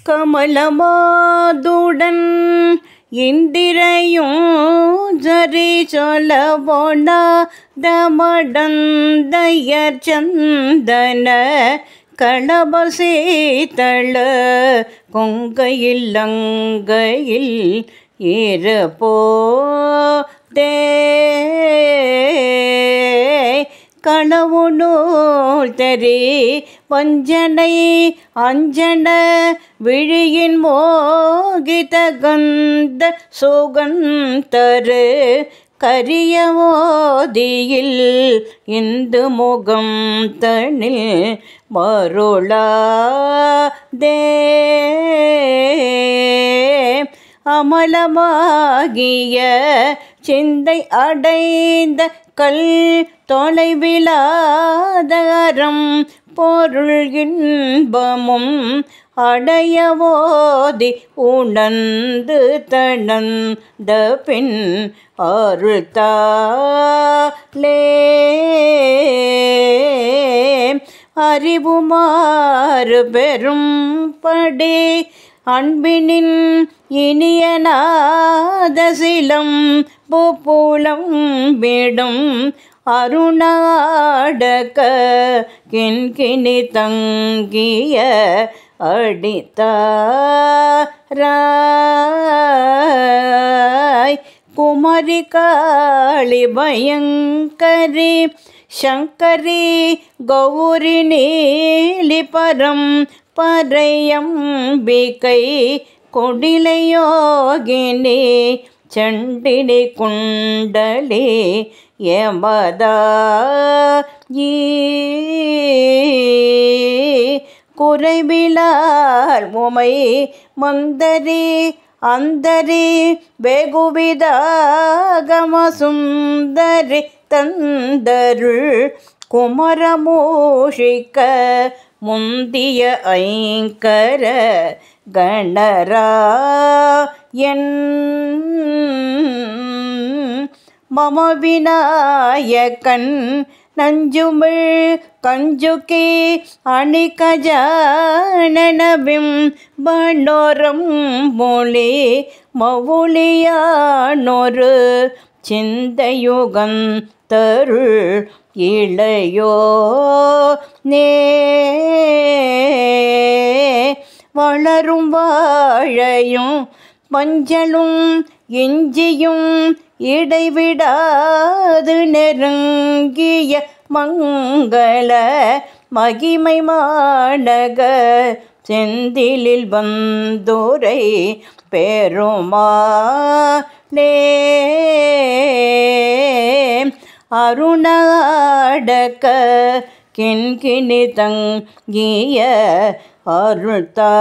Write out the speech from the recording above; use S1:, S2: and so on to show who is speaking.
S1: கமலமாதுடன் இந்திரையும் ஜரி சொல்லவோனா தமடந்தையர் சந்தன களபசீத்தள கொங்கையில் லங்கையில் இருப்போதே களவுநூல் தெரி வஞ்சனை அஞ்சன விழியின் மோகித கந்த சுகந்தரு கரியவோதியில் இந்து முகம் தனில் மருளாதே அமலமாகிய சிந்தை அடைந்த கல் தொலைவிலாதரம் பொருள் இன்பமும் அடையவோதி உணர்ந்து தணந்த பின் அருள்தாலே அறிவுமாறு பெரும் படி அன்பினின் இனியநாத சிலம் புலம் விடும் அருணாடக கிண்கிணி தங்கிய அடித்தாராய் குமரி காளி பயங்கரி சங்கரி கௌரி நீலி பரம் பரையம்பிகை கொடிலையோகினி சண்டினி குண்டலி யமதாயி குறைவிலால் உமை மந்தரி அந்தரி வெகுவிதாகம சுந்தரி தந்தருள் குமரமூஷிக்க முந்திய ஐங்கர கணராயன் மம விநாயகன் நஞ்சுமிழ் கஞ்சுகி அணிகஜானனபிம் பண்டோரம் மொழி மவுளியானொரு சிந்தையுகந்தருள் இளையோ நே வளரும் வாழையும் மஞ்சளும் இஞ்சியும் இடைவிடாது நெருங்கிய மங்கள மகிமை மாநக செந்திலில் வந்துரை பெருமாளே அருணாடக கிண்கிணி தங்கிய அருள்தாராய்